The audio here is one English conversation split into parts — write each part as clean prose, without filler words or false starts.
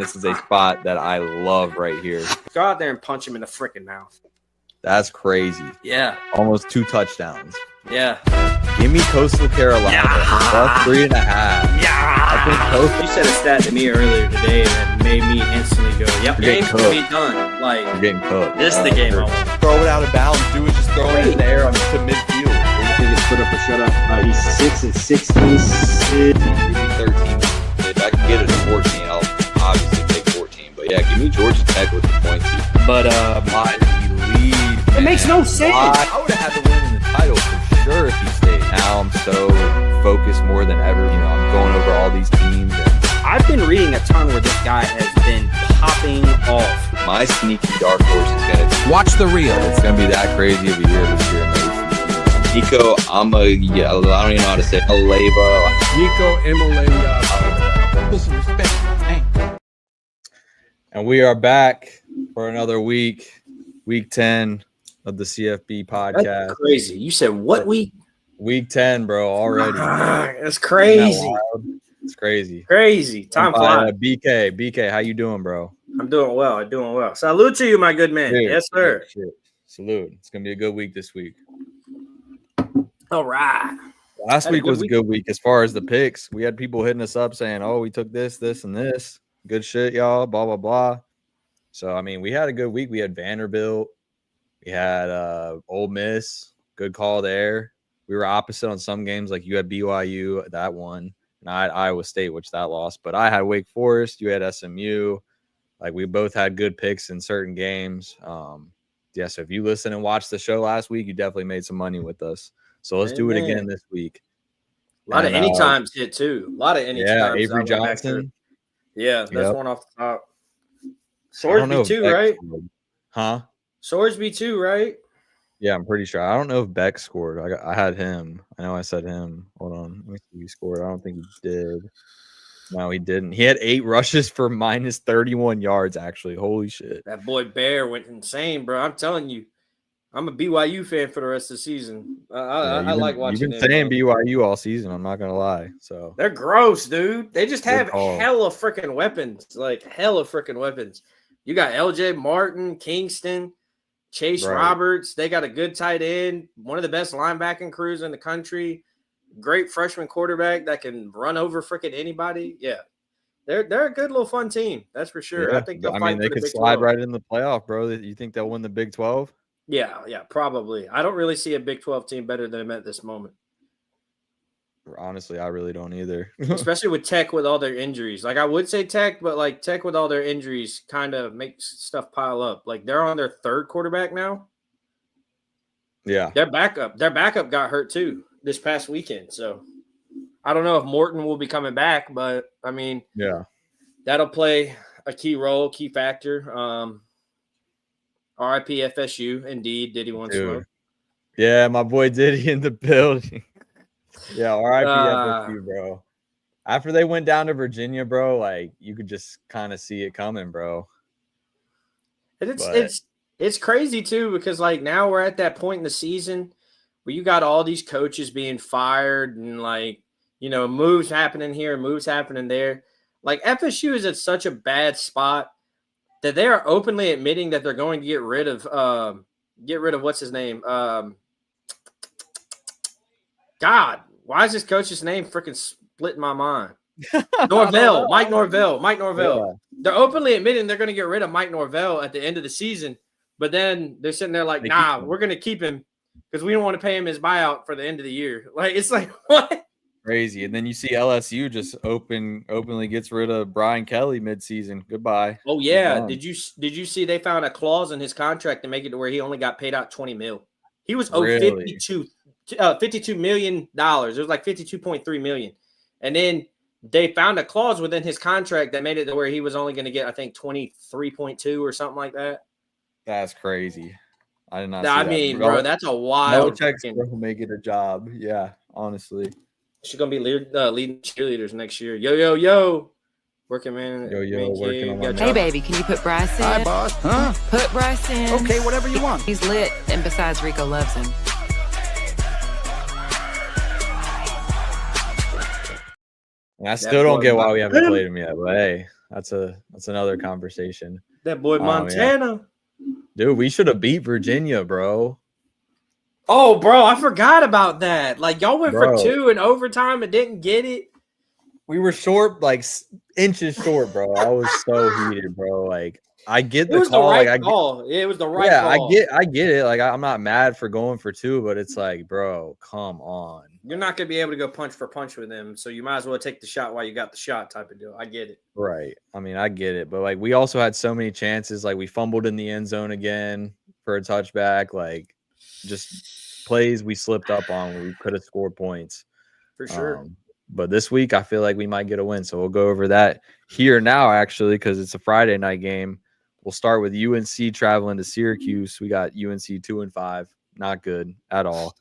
this is a spot that I love right here. Go out there and punch him in the freaking mouth. That's crazy. Yeah. Almost 2 touchdowns. Yeah. Give me Coastal Carolina. Yeah. Plus 3.5. Yeah. I think Coastal. You said a stat to me earlier today that made me instantly go, yep, game's cooked. going to be done. Like, You're getting cooked. this is the game I want. Throw it out of bounds. Do it. Just throw it in the air to midfield. I think it's put up or shut up. He's 6 and 16. Give me 13. If I can get it at 14, I'll obviously take 14. But yeah, give me Georgia Tech with the points. But why did he leave? it makes no sense. I would have had to win the title for sure if he stayed. Now I'm so focused more than ever. You know, I'm going over all these teams. And I've been reading a ton where this guy has been popping off. my sneaky dark horse is gonna Watch the reel. It's gonna be that crazy of a year this year. Nico, I don't even know how to say it. Aleva. Nico Imaleva. Put some respect. Hey. And we are back for another week 10 of the CFB podcast. That's crazy. You said what week? Week 10, bro, already. It's crazy. It's crazy. Crazy. Time flies. BK, how you doing, bro? I'm doing well. I'm doing well. Salute to you, my good man. Dude, yes, sir. Shit. Salute. It's gonna be a good week this week. All right. Last Had a week good was week. a good week as far as the picks. We had people hitting us up saying, "Oh, we took this, this, and this. Good shit, y'all." Blah blah blah. So I mean, we had a good week. We had Vanderbilt. We had Ole Miss. Good call there. We were opposite on some games. Like you had BYU, that one, and I had Iowa State, which that lost. But I had Wake Forest. You had SMU. Like we both had good picks in certain games. Yeah. So if you listen and watch the show last week, you definitely made some money with us. So let's do it again this week. A lot of anytimes hit too. A lot of anytimes. Yeah, Avery Johnson. Yeah, that's one off the top. I don't know Swordsby too, Beck right? scored. Huh? Swordsby too, right? Yeah, I'm pretty sure. I don't know if Beck scored. I had him. I know I said him. Hold on. Let me see if he scored. I don't think he did. No, he didn't. He had 8 rushes for minus 31 yards, actually. Holy shit. That boy Bear went insane, bro. I'm telling you. I'm a BYU fan for the rest of the season. I like watching them. You've been saying BYU all season. I'm not going to lie. So they're gross, dude. They just have call. hella freaking weapons. Like, hella freaking weapons. You got LJ Martin, Kingston, Chase Roberts. They got a good tight end. One of the best linebacking crews in the country. Great freshman quarterback that can run over freaking anybody. Yeah. They're a good little fun team. That's for sure. Yeah. I think they'll fight I mean, they for the could Big slide 12. right in the playoff, bro. You think they'll win the Big 12? Yeah, probably. I don't really see a Big 12 team better than them at this moment. Honestly, I really don't either. Especially with Tech with all their injuries. Like, I would say Tech, but, like, Tech with all their injuries kind of makes stuff pile up. Like, they're on their 3rd quarterback now. Yeah. Their backup got hurt, too, this past weekend. So, I don't know if Morton will be coming back, but, I mean, yeah, that'll play a key role, key factor. RIP FSU, indeed. Diddy one smoke. Yeah, my boy Diddy in the building. Yeah, RIP FSU, bro. After they went down to Virginia, bro, like you could just kind of see it coming, bro. It's crazy too, because like now we're at that point in the season where you got all these coaches being fired and like, you know, moves happening here, moves happening there. Like FSU is at such a bad spot that they are openly admitting that they're going to get rid of what's his name? God, why is this coach's name freaking splitting my mind? Norvell, Mike Norvell. Yeah. They're openly admitting they're going to get rid of Mike Norvell at the end of the season, but then they're sitting there like, nah, we're going to keep him because we don't want to pay him his buyout for the end of the year. Like, it's like, what? Crazy. And then you see LSU just openly gets rid of Brian Kelly midseason. Goodbye. Oh yeah. Did you see they found a clause in his contract to make it to where he only got paid out $20 million? He was owed $52 million. It was like $52.3 million. And then they found a clause within his contract that made it to where he was only going to get, I think, 23.2 or something like that. That's crazy. I did not. I mean, bro, that's a wild. Belichick's make it a job. Yeah, honestly. She's gonna be leading cheerleaders next year. Yo, working man. Working on Hey baby, can you put Bryce in? Hi, boss. Huh? Put Bryce in. Okay, whatever you want. He's lit, and besides, Rico loves him. And I still don't get why we haven't played him yet. But hey, that's another conversation. That boy Yeah. Montana. Dude, we should have beat Virginia, bro. Oh, bro, I forgot about that. Like, y'all went Bro. for 2 in overtime and didn't get it. We were short, like inches short, bro. I was so heated, bro. Like, I get the call. Call. It was the right yeah, call. I get it. Like, I'm not mad for going for 2, but it's like, bro, come on. You're not going to be able to go punch for punch with him, so you might as well take the shot while you got the shot type of deal. I get it. Right. I mean, I get it. But, like, we also had so many chances. Like, we fumbled in the end zone again for a touchback. Like, just plays we slipped up on where we could have scored points. For sure. But this week, I feel like we might get a win. So we'll go over that here now, actually, because it's a Friday night game. We'll start with UNC traveling to Syracuse. We got UNC 2-5. Not good at all.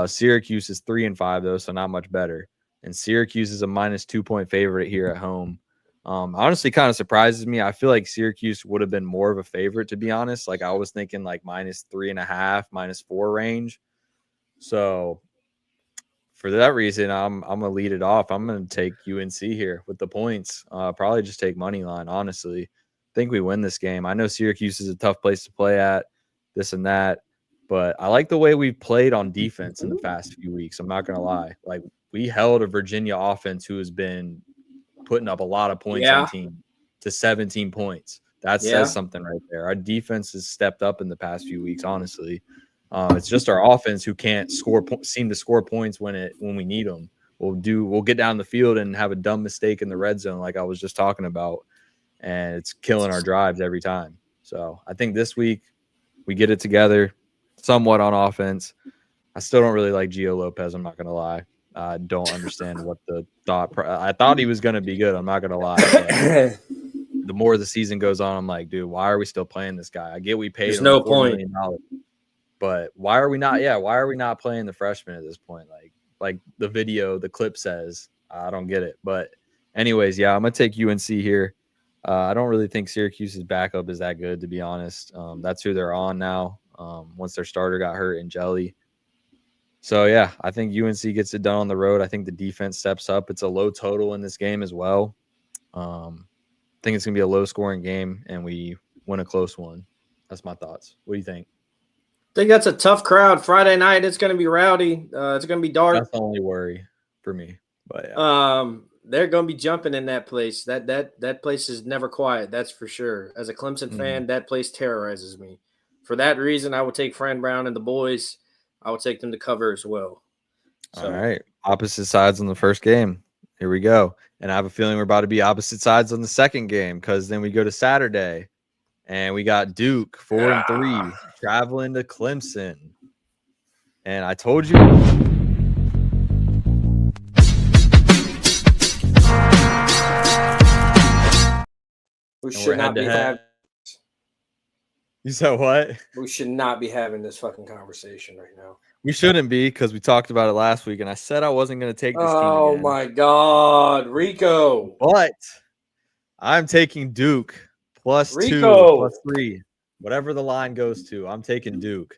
Syracuse is 3-5, though, so not much better. And Syracuse is a -2-point favorite here at home. Honestly, kind of surprises me. I feel like Syracuse would have been more of a favorite, to be honest. Like, I was thinking like -3.5, -4 range. So for that reason, I'm gonna lead it off. I'm gonna take UNC here with the points. Probably just take money line. Honestly, think we win this game. I know Syracuse is a tough place to play at, this and that, but I like the way we've played on defense in the past few weeks. I'm not gonna lie. Like, we held a Virginia offense who has been putting up a lot of points on team to 17 points. That says something right there. Our defense has stepped up in the past few weeks, honestly. It's just our offense who can't seem to score points when we need them. We'll get down the field and have a dumb mistake in the red zone, like I was just talking about, and it's killing our drives every time. So I think this week we get it together somewhat on offense. I still don't really like Gio Lopez. I'm not gonna lie. I don't understand what the thought. I thought he was gonna be good. I'm not gonna lie. The more the season goes on, I'm like, dude, why are we still playing this guy? I get we paid him $4 million. But why are we not? Yeah, why are we not playing the freshman at this point? Like the clip says, I don't get it. But anyways, yeah, I'm gonna take UNC here. I don't really think Syracuse's backup is that good, to be honest. That's who they're on now. Once their starter got hurt in Jelly. So yeah, I think UNC gets it done on the road. I think the defense steps up. It's a low total in this game as well. I think it's gonna be a low scoring game, and we win a close one. That's my thoughts. What do you think? I think that's a tough crowd. Friday night, it's going to be rowdy. It's going to be dark. That's the only worry for me. But yeah. They're going to be jumping in that place. That place is never quiet. That's for sure. As a Clemson fan, that place terrorizes me. For that reason, I would take Fran Brown and the boys. I would take them to cover as well. So. All right. Opposite sides on the first game. Here we go. And I have a feeling we're about to be opposite sides on the second game, because then we go to Saturday. And we got Duke 4-3 traveling to Clemson. And I told you. We should not be having. You said what? We should not be having this fucking conversation right now. We shouldn't be, because we talked about it last week, and I said I wasn't going to take this team again. Oh my God, Rico! But I'm taking Duke +2, +3, whatever the line goes to. I'm taking Duke.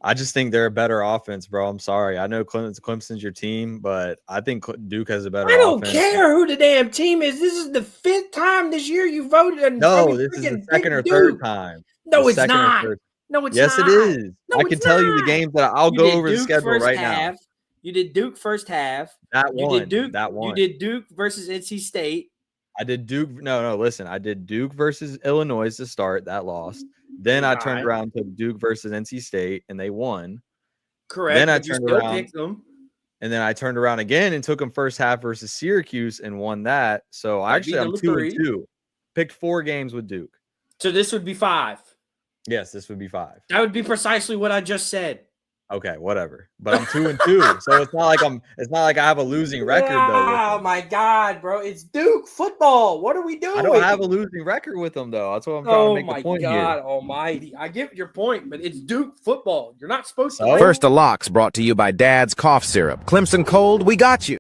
I just think they're a better offense, bro. I'm sorry. I know Clemson's your team, but I think Duke has a better offense. I don't care who the damn team is. This is the 5th time this year you voted. No, this is the second or third time. No, it's not. No, it's not. Yes, it is. I can tell you the games that I'll go over the schedule right now. You did Duke first half. That one. You did Duke versus NC State. I did Duke. No, listen. I did Duke versus Illinois to start. That lost. Then I turned around and took Duke versus NC State, and they won. Correct. Then I turned around, and then I turned around again and took them first half versus Syracuse and won that. So actually, I'm 2-2. Picked 4 games with Duke. So this would be 5. Yes, this would be 5. That would be precisely what I just said. Okay, whatever. But I'm 2-2, so it's not like I have a losing record though. Oh my God, bro! It's Duke football. What are we doing? I don't have a losing record with them though. That's what I'm trying to make the point here. Oh my God Almighty! I get your point, but it's Duke football. You're not supposed to. First to Locks, brought to you by Dad's Cough Syrup. Clemson cold, we got you.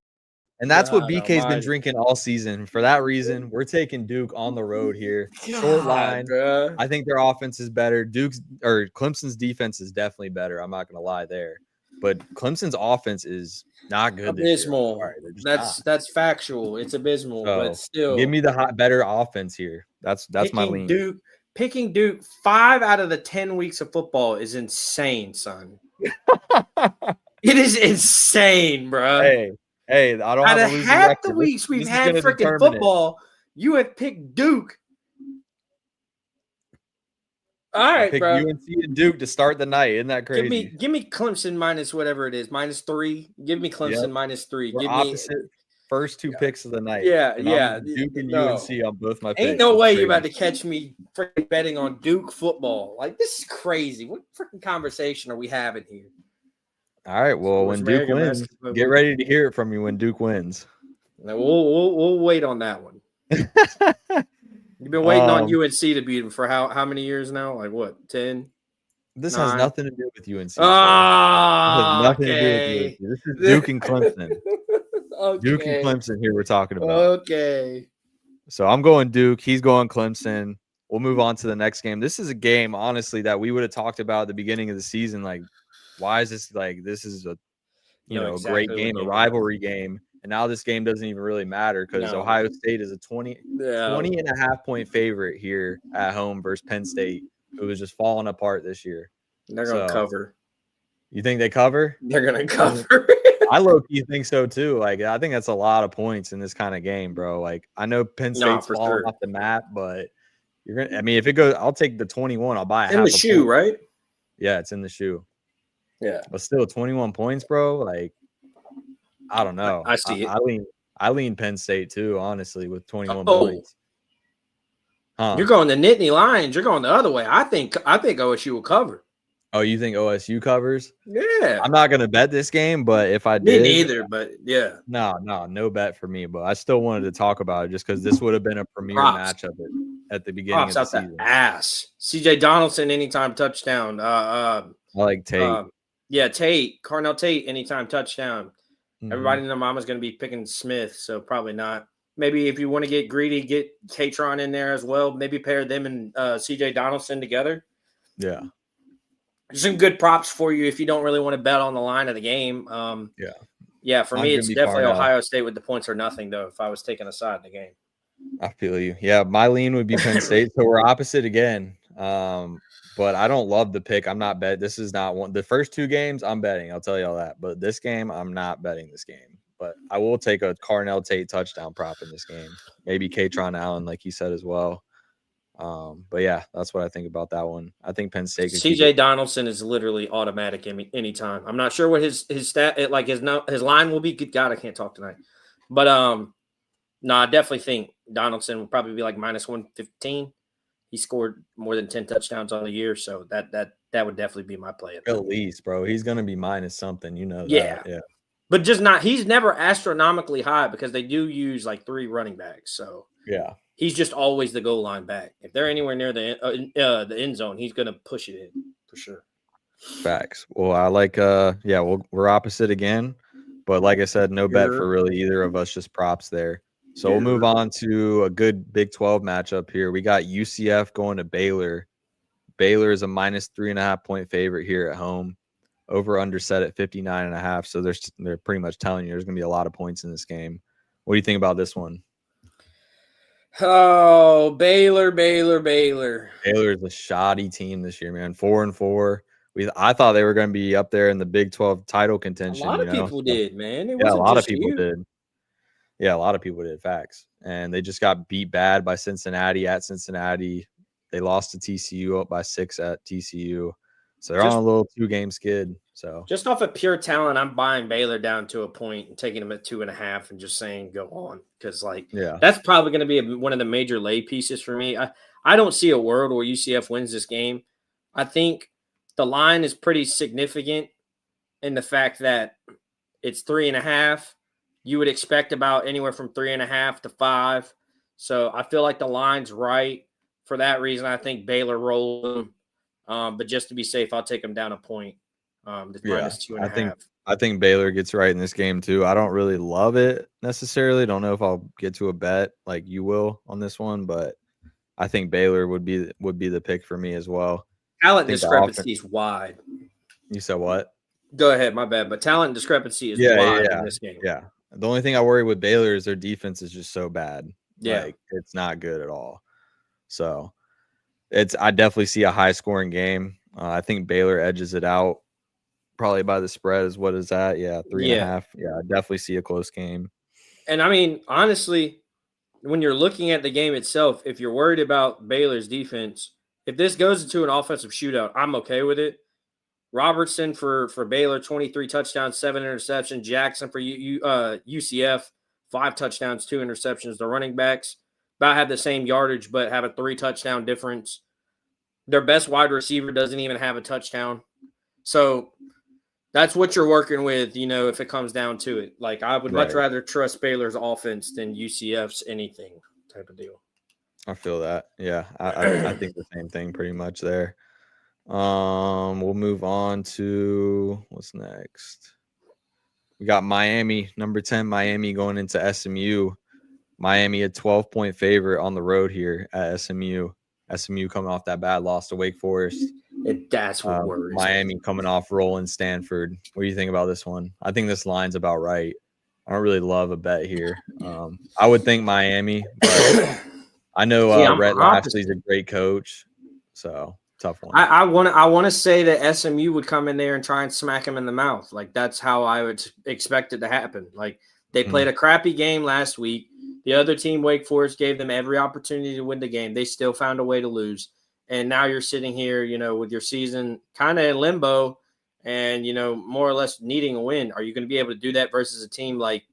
And that's what BK's been drinking all season. For that reason, we're taking Duke on the road here. Short line. Bro. I think their offense is better. Clemson's defense is definitely better. I'm not going to lie there. but Clemson's offense is not good this year. Abysmal. Sorry, they're just That's factual. It's abysmal, not. but still, Give me the better offense here. That's my lean. Picking Duke 5 out of the 10 weeks of football is insane, son. It is insane, bro. Hey, I don't Out have of a losing half record. the weeks we've This is had gonna freaking determine it. football, you have picked Duke. All I right, picked bro. UNC and Duke to start the night. Isn't that crazy? Give me Clemson minus whatever it is, -3. Give me Clemson -3. We're Give opposite me first two picks of the night. Yeah, And yeah. I'm Duke and No. UNC on both my picks. Ain't no It's way crazy. you're about to catch me freaking betting on Duke football. Like, this is crazy. What freaking conversation are we having here? All right. Well, when Duke wins, get ready to hear it from you when Duke wins. Now, we'll wait on that one. You've been waiting on UNC to beat them for how many years now? Like what? 10? This 9? has nothing to do with UNC. Ah, nothing to do with UNC. This is Duke and Clemson. Okay. Duke and Clemson here we're talking about. Okay. So I'm going Duke. He's going Clemson. We'll move on to the next game. This is a game, honestly, that we would have talked about at the beginning of the season. Like, why is this like this is a exactly great game, a rivalry game. And now this game doesn't even really matter because Ohio State is a 20 and a half point favorite here at home versus Penn State, who is just falling apart this year. They're going to cover. You think they cover? They're going to cover. I low-key think so too. Like, I think that's a lot of points in this kind of game, bro. Like, I know Penn State's falling off the map, but you're gonna. I mean, if it goes, I'll take the 21. I'll buy it in the shoe, right? Yeah, it's in the shoe. Yeah, but still, 21 points, bro. Like, I don't know. I see it. I lean Penn State too, honestly, with 21 points. Huh. You're going the Nittany Lions. You're going the other way. I think OSU will cover. Oh, you think OSU covers? Yeah. I'm not gonna bet this game, but if I did, me neither. But yeah, no bet for me. But I still wanted to talk about it just because this would have been a premier matchup at the beginning of the season. Ass. CJ Donaldson anytime touchdown. I like Tate. Tate. Carnell Tate anytime touchdown. Mm-hmm. Everybody in their mama's gonna be picking Smith, so probably not. Maybe if you want to get greedy, get Katron in there as well. Maybe pair them and CJ Donaldson together. Yeah. Some good props for you if you don't really want to bet on the line of the game. Yeah. For me, it's definitely Ohio State with the points or nothing, though, if I was taking a side in the game. I feel you. Yeah, my lean would be Penn State, so we're opposite again. But I don't love the pick. I'm not betting. This is not one. The first two games, I'm betting. I'll tell you all that. But this game, I'm not betting this game. But I will take a Carnell Tate touchdown prop in this game. Maybe Katron Allen, like he said as well. But yeah, that's what I think about that one. I think Penn State. CJ Donaldson is literally automatic anytime. I'm not sure what his stat like his line will be. Good God, I can't talk tonight. But no, I definitely think Donaldson will probably be like -115. He scored more than 10 touchdowns on the year, so that would definitely be my play. At least, bro, he's gonna be minus something, you know. Yeah. But just not. He's never astronomically high because they do use like 3 running backs. So yeah. He's just always the goal line back. If they're anywhere near the end zone, he's going to push it in for sure. Facts. Well, I like we're opposite again, but like I said, no bet for really either of us, just props there. So we'll move on to a good Big 12 matchup here. We got UCF going to Baylor. Baylor is a -3.5 point favorite here at home. Over under set at 59.5. So they're pretty much telling you there's going to be a lot of points in this game. What do you think about this one? Oh, Baylor. Baylor is a shoddy team this year, man. 4-4. I thought they were going to be up there in the Big 12 title contention. A lot of people did, man. A lot of people did. Yeah, a lot of people did. Facts. And they just got beat bad by Cincinnati at Cincinnati. They lost to TCU up by 6 at TCU. So they're on a little 2-game skid. So just off of pure talent, I'm buying Baylor down to a point and taking them at 2.5 and just saying go on because that's probably going to be one of the major lay pieces for me. I don't see a world where UCF wins this game. I think the line is pretty significant in the fact that it's 3.5. You would expect about anywhere from 3.5 to 5. So I feel like the line's right. For that reason, I think Baylor rolls them. But just to be safe, I'll take them down a point. -2.5. I think Baylor gets right in this game too. I don't really love it necessarily. Don't know if I'll get to a bet like you will on this one, but I think Baylor would be the pick for me as well. Talent discrepancy is wide. You said what? Go ahead, my bad. But talent discrepancy is wide in this game. Yeah. The only thing I worry with Baylor is their defense is just so bad. Yeah. Like, it's not good at all. So I definitely see a high scoring game. I think Baylor edges it out probably by the spread is what is that? Yeah, 3.5. Yeah, I definitely see a close game. And I mean, honestly, when you're looking at the game itself, if you're worried about Baylor's defense, if this goes into an offensive shootout, I'm okay with it. Robertson for Baylor, 23 touchdowns, 7 interceptions. Jackson for UCF, 5 touchdowns, 2 interceptions. The running backs about have the same yardage, but have a 3-touchdown difference. Their best wide receiver doesn't even have a touchdown. So that's what you're working with, if it comes down to it. Like, I would much rather trust Baylor's offense than UCF's anything type of deal. I feel that. Yeah, I think the same thing pretty much there. We'll move on to what's next. We got Miami, number 10, Miami going into SMU. Miami a 12-point favorite on the road here at SMU. SMU coming off that bad loss to Wake Forest. That's what worries Miami coming off rolling Stanford. What do you think about this one? I think this line's about right. I don't really love a bet here. I would think Miami, but I know Rhett Lashley's a great coach, so tough one. I want to say that SMU would come in there and try and smack him in the mouth. Like, that's how I would expect it to happen. Like, they played a crappy game last week. The other team, Wake Forest, gave them every opportunity to win the game. They still found a way to lose. And now you're sitting here, with your season kind of in limbo and, more or less needing a win. Are you going to be able to do that versus a team like,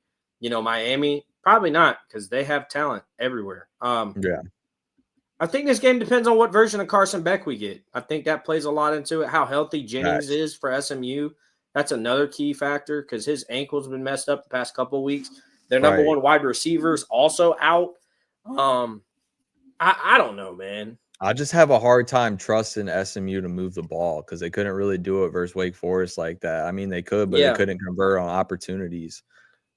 Miami? Probably not, because they have talent everywhere. Yeah. I think this game depends on what version of Carson Beck we get. I think that plays a lot into it. How healthy Jennings is for SMU. That's another key factor because his ankle's been messed up the past couple of weeks. Their number one wide receivers also out. I don't know, man. I just have a hard time trusting SMU to move the ball because they couldn't really do it versus Wake Forest like that. I mean, they could, but they couldn't convert on opportunities.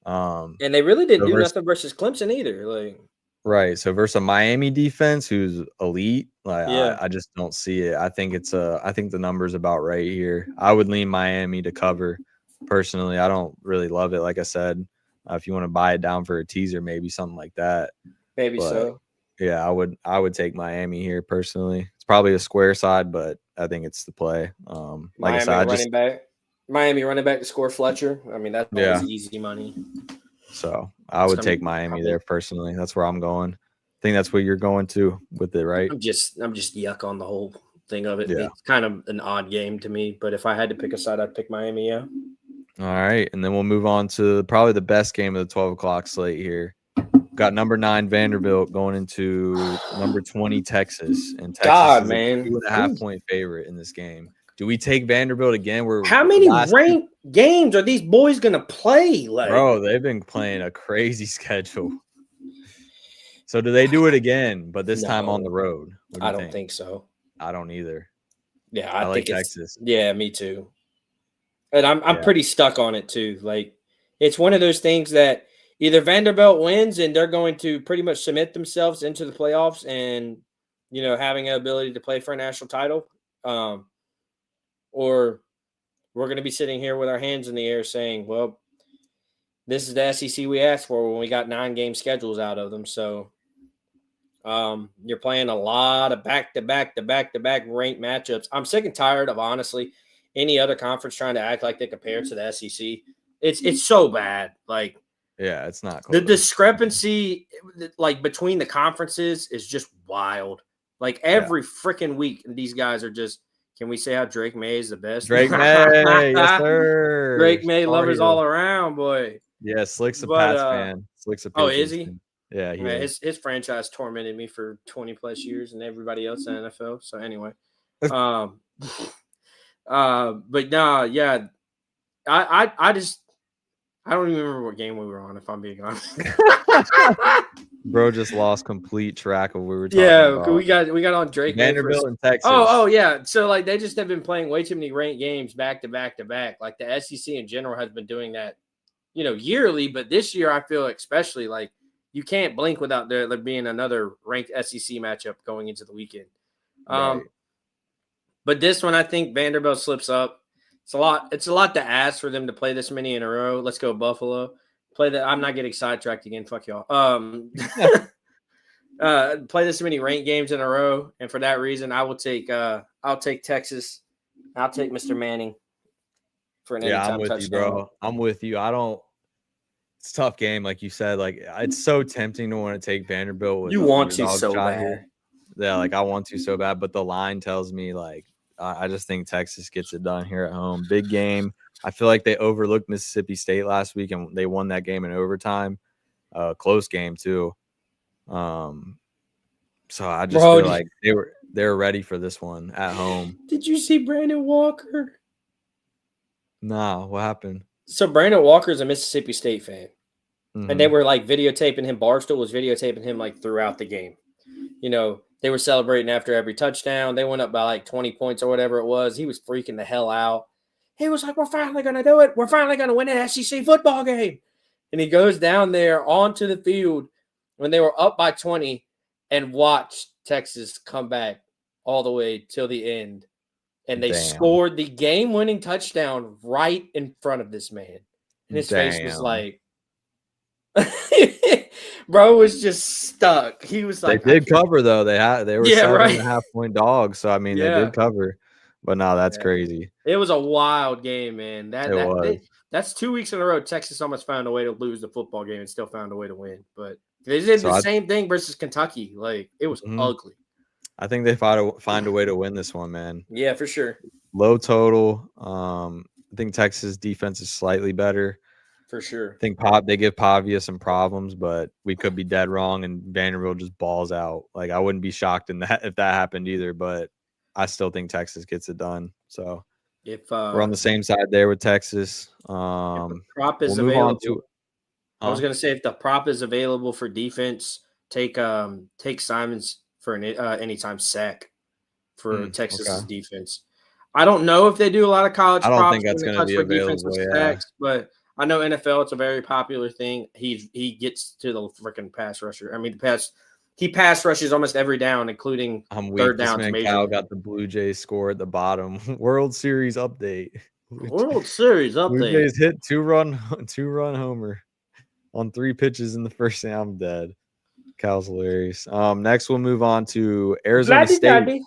And they really didn't do nothing versus Clemson either. Right. So versus a Miami defense who's elite, I just don't see it. I think I think the number's about right here. I would lean Miami to cover. Personally, I don't really love it. Like I said, if you want to buy it down for a teaser, maybe something like that. Maybe so. Yeah, I would take Miami here personally. It's probably a square side, but I think it's the play. Like I said, Miami running back to score Fletcher. I mean, that's always easy money. So I would take Miami there personally. That's where I'm going. I think that's what you're going to with it, right? I'm just yuck on the whole thing of it. Yeah. It's kind of an odd game to me, but if I had to pick a side, I'd pick Miami. Yeah. All right, and then we'll move on to probably the best game of the 12 o'clock slate here. Got number 9 Vanderbilt going into number 20 Texas, and Texas is a 2.5-point favorite in this game. Do we take Vanderbilt again? How many ranked games are these boys gonna play? Bro, they've been playing a crazy schedule. So do they do it again, but this time on the road? I don't think so. I don't either. Yeah, I like Texas. Yeah, me too. And I'm pretty stuck on it too. Like, it's one of those things that either Vanderbilt wins and they're going to pretty much submit themselves into the playoffs and, having an ability to play for a national title, or we're going to be sitting here with our hands in the air saying, well, this is the SEC we asked for when we got 9-game schedules out of them. So you're playing a lot of back-to-back ranked matchups. I'm sick and tired of, honestly, any other conference trying to act like they compare to the SEC. It's so bad. Like, yeah, it's not close. The discrepancy between the conferences is just wild. Like, every freaking week, these guys are just. Can we say how Drake May is the best? Drake May, yes sir. Drake May lovers all around, boy. Yeah, Slick's a Pats fan. Slick's a Patriots is he? fan. Yeah, his franchise tormented me for 20 plus years, and everybody else in the NFL. So anyway, but no, yeah, I don't even remember what game we were on, if I'm being honest. Bro just lost complete track of what we were talking about. Yeah, we got on Drake. Vanderbilt and Texas. Oh, yeah. So, they just have been playing way too many ranked games back to back to back. Like, the SEC in general has been doing that, yearly. But this year, I feel especially like you can't blink without there being another ranked SEC matchup going into the weekend. Right. But this one, I think Vanderbilt slips up. It's a lot. It's a lot to ask for them to play this many in a row. Let's go Buffalo. Play that. I'm not getting sidetracked again. Fuck y'all. Play this many ranked games in a row, and for that reason, I will take. I'll take Texas. I'll take Mr. Manning for an anytime I'm with touchdown. you, bro. I'm with you. It's a tough game, like you said. Like it's so tempting to want to take Vanderbilt. With You the want to underdog so shot bad. here. Yeah, like I want to so bad, but the line tells me like I just think Texas gets it done here at home. Big game. I feel like they overlooked Mississippi State last week, and they won that game in overtime. Close game too. So I just feel like they're ready for this one at home. Did you see Brandon Walker? Nah, what happened? So Brandon Walker is a Mississippi State fan, Mm-hmm. and they were like videotaping him. Barstool was videotaping him like throughout the game. You know, they were celebrating after every touchdown. They went up by like 20 points or whatever it was. He was freaking the hell out. He was like, "We're finally going to do it. We're finally going to win an SEC football game." And he goes down there onto the field when they were up by 20 and watched Texas come back all the way till the end. And they scored the game-winning touchdown right in front of this man. And his face was like, bro was just stuck. He was like, they did cover though. They were 7.5 point dogs. So I mean, they did cover. But no, that's crazy. It was a wild game, man. That's 2 weeks in a row. Texas almost found a way to lose the football game and still found a way to win. But they did the same thing versus Kentucky. Like it was ugly. I think they find a way to win this one, man. Yeah, for sure. Low total. I think Texas defense is slightly better. For sure. I think they give Pavia some problems, but we could be dead wrong and Vanderbilt just balls out. Like I wouldn't be shocked if that happened either, but I still think Texas gets it done. So if we're on the same side there with Texas. If the prop is we'll available. I was gonna say if the prop is available for defense, take Simons for an anytime sack for Texas's defense. I don't know if they do a lot of college props. I don't think that's going to be available. Sacks, but I know NFL, it's a very popular thing. He gets to the freaking pass rusher. I mean, he pass rushes almost every down, including third downs. Cal got the Blue Jays score at the bottom. World Series update. World Series update. Blue Jays hit two-run homer on 3 pitches in the first inning. I'm dead. Cal's hilarious. Next we'll move on to Arizona State.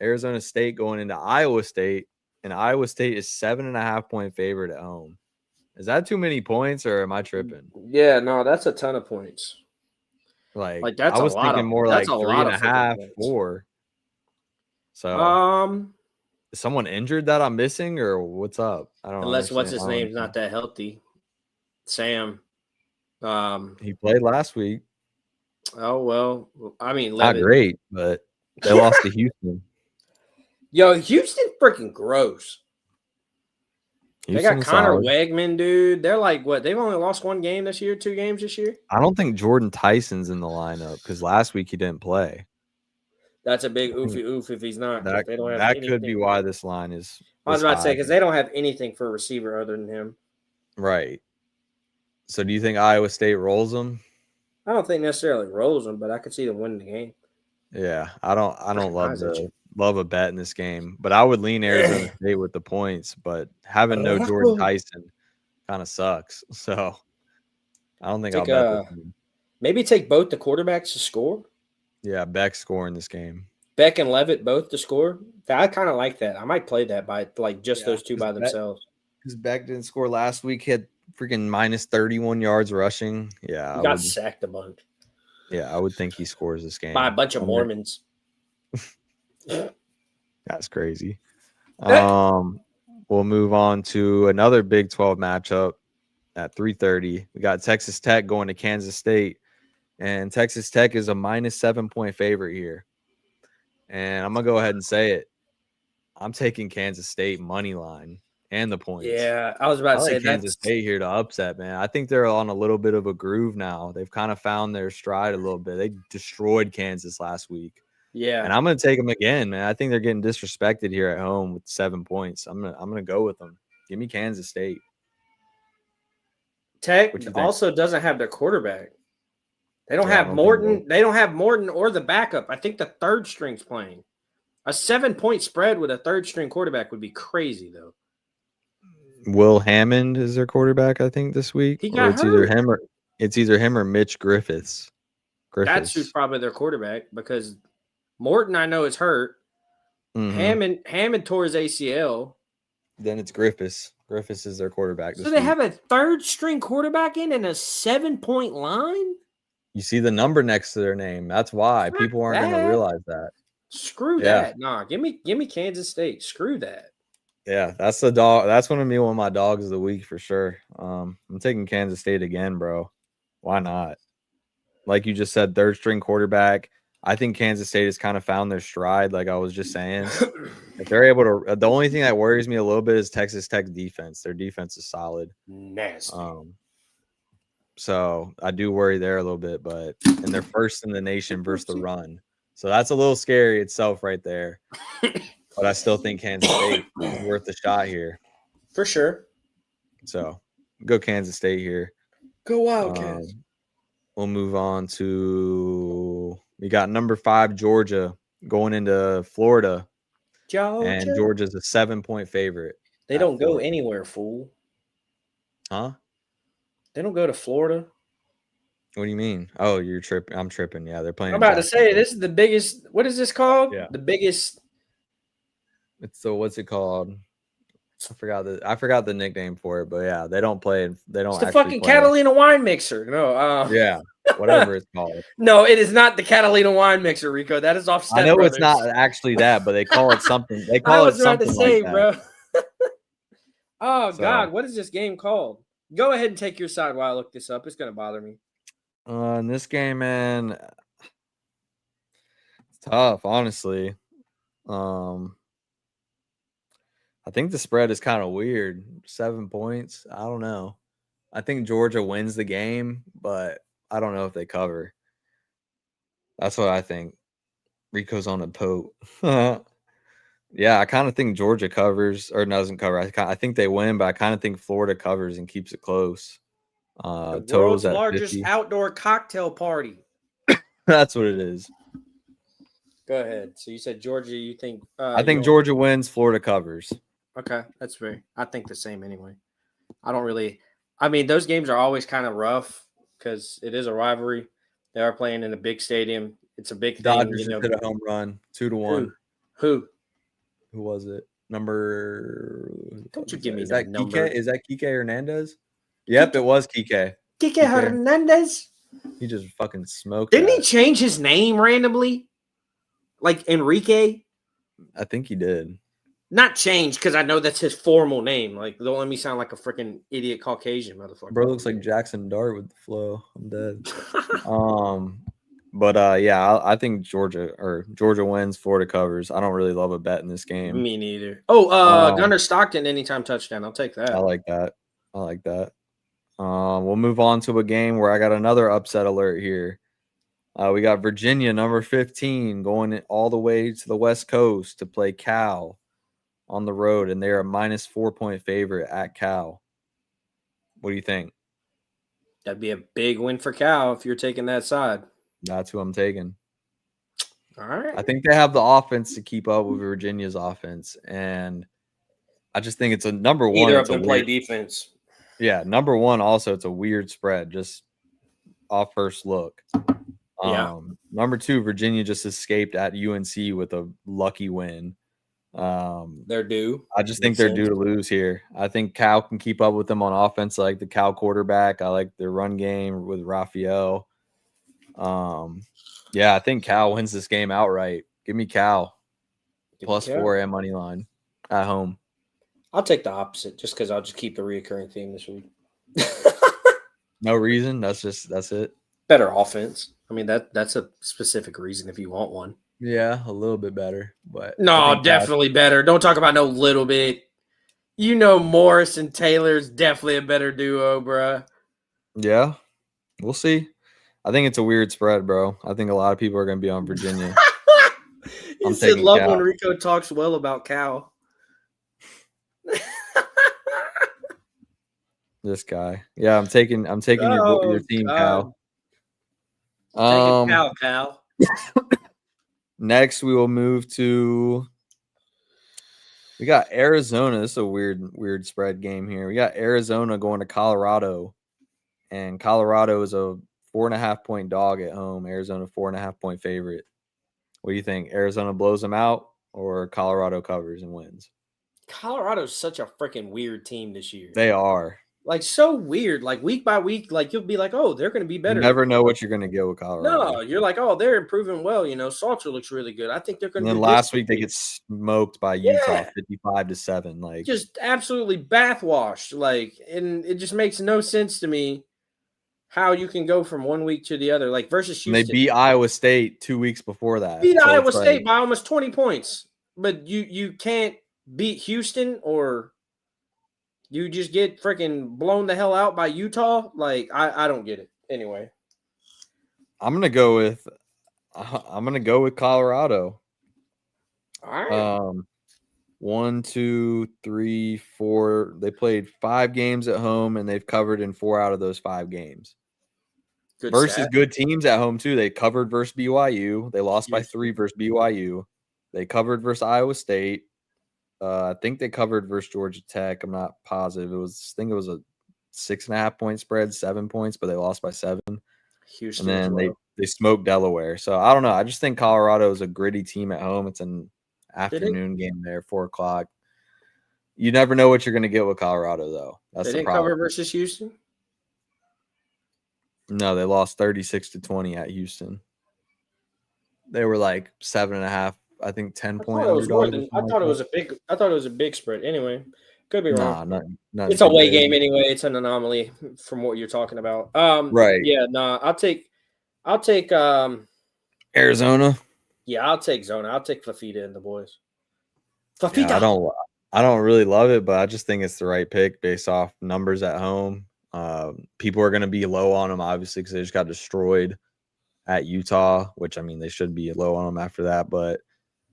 Arizona State going into Iowa State, and Iowa State is 7.5 point favorite at home. Is that too many points, or am I tripping? Yeah, no, that's a ton of points. Like that's I was thinking more like 3.5, 4. So, is someone injured that I'm missing, or what's up? I don't know. Unless what's his name's not that healthy, Sam. He played last week. Oh well, I mean, not great, but they lost to Houston. Yo, Houston freaking gross. They got Connor solid. Wegman, dude. They're like, what? They've only lost 1 game this year, 2 games this year? I don't think Jordan Tyson's in the lineup because last week he didn't play. That's a big oof if he's not. That could be why this line is. I was about to say, because they don't have anything for a receiver other than him. Right. So do you think Iowa State rolls them? I don't think necessarily rolls them, but I could see them winning the game. Yeah, I don't love a bet in this game, but I would lean Arizona State with the points. But having no Jordan Tyson kind of sucks. So I don't think I'll bet this game. Maybe take both the quarterbacks to score. Yeah, Beck scoring this game. Beck and Levitt both to score. I kind of like that. I might play that by those two by themselves. Because Beck didn't score last week. He had freaking minus 31 yards rushing. Yeah, he got sacked a bunch. Yeah, I would think he scores this game by a bunch of Mormons. That's crazy. We'll move on to another Big 12 matchup at 3:30. We got Texas Tech going to Kansas State, and Texas Tech is a minus 7 point favorite here. And I'm gonna go ahead and say it. I'm taking Kansas State money line and the points. Yeah, I was about to say Kansas State here to upset, man. I think they're on a little bit of a groove now. They've kind of found their stride a little bit. They destroyed Kansas last week. Yeah, and I'm going to take them again, man. I think they're getting disrespected here at home with 7 points. I'm gonna go with them. Give me Kansas State. Tech also doesn't have their quarterback. They don't have Morton. They don't have Morton or the backup. I think the third string's playing. A 7 point spread with a third string quarterback would be crazy, though. Will Hammond is their quarterback, I think, this week. He Or got it's either hurt. him or Mitch Griffiths. That's who's probably their quarterback because Morton, I know, is hurt. Mhm. Hammond tore his ACL. Then it's Griffiths. Griffiths is their quarterback So this they week. have a third string quarterback in and a 7-point line? You see the number next to their name. That's why Fuck people aren't going to that. realize that. Screw Yeah. that. Nah, give me Kansas State. Screw that. Yeah, that's the dog. That's one of my dogs of the week for sure. I'm taking Kansas State again, bro. Why not? Like you just said, third string quarterback. I think Kansas State has kind of found their stride, like I was just saying. If they're able to, the only thing that worries me a little bit is Texas Tech's defense. Their defense is solid. Nasty. So I do worry there a little bit, and they're first in the nation versus the run. So that's a little scary itself right there. But I still think Kansas State is worth a shot here. For sure. So go Kansas State here. Go Wildcats. We'll move on to we got number 5 Georgia going into Florida. Georgia. And Georgia's a 7-point favorite. They don't go anywhere, fool. Huh? They don't go to Florida. What do you mean? Oh, you're tripping. I'm tripping. Yeah, they're playing. I'm about to say this is the biggest. What is this called? Yeah. The biggest. It's so what's it called? I forgot the nickname for it, but yeah, they don't play. They don't. It's the actually fucking play. Catalina wine mixer. No. Yeah, whatever it's called. No, it is not the Catalina wine mixer, Rico. That is off Step I know Brothers. it's not actually that, but they call it something. They I call it was about something to say, like bro. that. Oh So- God, what is this game called? Go ahead and take your side while I look this up. It's gonna bother me. In this game, man, it's tough, honestly. I think the spread is kind of weird. 7 points. I don't know. I think Georgia wins the game, but I don't know if they cover. That's what I think. Rico's on a pote. Yeah, I kind of think Georgia covers or doesn't cover. I think they win, but I kind of think Florida covers and keeps it close. The Totals world's at largest 50. outdoor cocktail party. That's what it is. Go ahead. So you said Georgia. You think? I think Georgia wins. Florida covers. Okay, that's fair. I think the same anyway. I don't really. I mean, those games are always kind of rough because it is a rivalry. They are playing in a big stadium. It's a big thing. Dodgers You know. hit a home run, 2-1. Who? Who was it? Number. Don't you give me is that that number. Kike? Is that Kike Hernandez? Yep, it was Kike. Kike Hernandez. He just fucking smoked. Didn't he that. change his name randomly? Like Enrique? I think he did. Not change because I know that's his formal name. Like, don't let me sound like a freaking idiot Caucasian motherfucker. Bro looks like Jackson Dart with the flow. I'm dead. But yeah, I think Georgia wins, Florida covers. I don't really love a bet in this game. Me neither. Oh, Gunnar Stockton anytime touchdown. I'll take that. I like that. We'll move on to a game where I got another upset alert here. We got Virginia, number 15, going all the way to the West Coast to play Cal on the road, and they're a minus 4-point favorite at Cal. What do you think? That'd be a big win for Cal if you're taking that side. That's who I'm taking. All right. I think they have the offense to keep up with Virginia's offense, and I just think it's a number one. Either of them play defense. Yeah, number one. Also, it's a weird spread, just off first look. Yeah. Number 2, Virginia just escaped at UNC with a lucky win. They're due. I just think they're due to lose here. I think Cal can keep up with them on offense. I like the Cal quarterback. I like their run game with Raphael. Yeah, I think Cal wins this game outright. Give me Cal. Plus 4 and money line at home. I'll take the opposite just because I'll just keep the reoccurring theme this week. No reason. That's it. Better offense. I mean, that's a specific reason if you want one. Yeah, a little bit better, but no, definitely better. Don't talk about no little bit. You know, Morris and Taylor's definitely a better duo, bruh. Yeah, we'll see. I think it's a weird spread, bro. I think a lot of people are going to be on Virginia. You said love Cal. When Rico talks well about Cal. This guy. Yeah, I'm taking your team, Cal. Cal. Next, we will move to We got Arizona. This is a weird spread game here. We got Arizona going to Colorado, and Colorado is a 4.5-point dog at home. Arizona 4.5-point favorite. What do you think? Arizona blows them out, or Colorado covers and wins? Colorado's such a freaking weird team this year. They are. Like, so weird. Like, week by week, like, you'll be like, oh, they're going to be better. You never know what you're going to get with Colorado. No, you're like, oh, they're improving well. You know, Salter looks really good. I think they're going to. And then last week they get smoked by Utah, 55-7. Like, just absolutely bathwashed. Like, and it just makes no sense to me how you can go from one week to the other. Like versus Houston, they beat Iowa State 2 weeks before that. Beat Iowa State by almost 20 points, but you can't beat Houston, or you just get freaking blown the hell out by Utah. Like, I don't get it. Anyway, I'm gonna go with Colorado. All right. 1, 2, 3, 4. They played 5 games at home, and they've covered in 4 out of those 5 games. Good versus stat. Good teams at home too. They covered versus BYU. They lost by 3 versus BYU. They covered versus Iowa State. I think they covered versus Georgia Tech. I'm not positive. I think it was a 6.5-point spread, 7 points, but they lost by 7. Houston, and then they smoked Delaware. So I don't know. I just think Colorado is a gritty team at home. It's an afternoon game there, 4:00. You never know what you're going to get with Colorado, though. That's they the didn't problem. cover versus Houston. No, they lost 36-20 at Houston. They were like 7.5. I think 10-point underdog. I thought it was a big spread. Anyway, could be wrong. Not it's a away game anyway. It's an anomaly from what you're talking about. Right. Yeah. No. I'll take. Arizona. Yeah, I'll take Zona. I'll take Fafita and the boys. Fafita. Yeah, I don't really love it, but I just think it's the right pick based off numbers at home. People are going to be low on them, obviously, because they just got destroyed at Utah, which, I mean, they should be low on them after that. But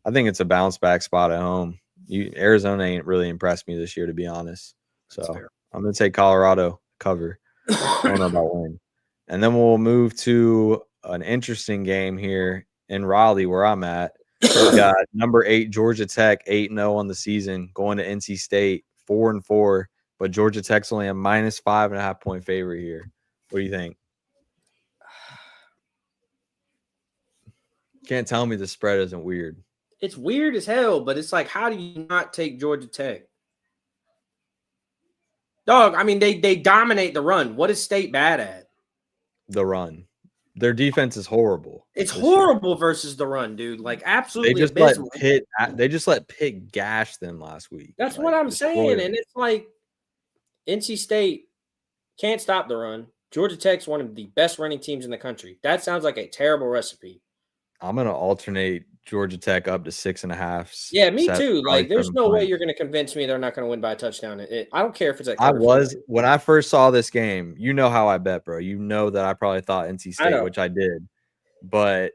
I think it's a bounce back spot at home. Arizona ain't really impressed me this year, to be honest. So I'm going to take Colorado cover. I don't know about win. And then we'll move to an interesting game here in Raleigh, where I'm at. We got number 8 Georgia Tech, 8-0 on the season, going to NC State, 4-4. But Georgia Tech's only a -5.5-point favorite here. What do you think? Can't tell me the spread isn't weird. It's weird as hell, but it's like, how do you not take Georgia Tech? Dog, I mean, they dominate the run. What is State bad at? The run. Their defense is horrible. It's horrible versus the run, dude. Like, absolutely. They just let Pitt gash them last week. That's what I'm saying. And it's like NC State can't stop the run. Georgia Tech's one of the best running teams in the country. That sounds like a terrible recipe. I'm going to alternate Georgia Tech up to 6.5. Yeah, me too. Like, there's no way you're going to convince me they're not going to win by a touchdown. I don't care if it's like when I first saw this game, you know how I bet, bro. You know that I probably thought NC State, which I did. But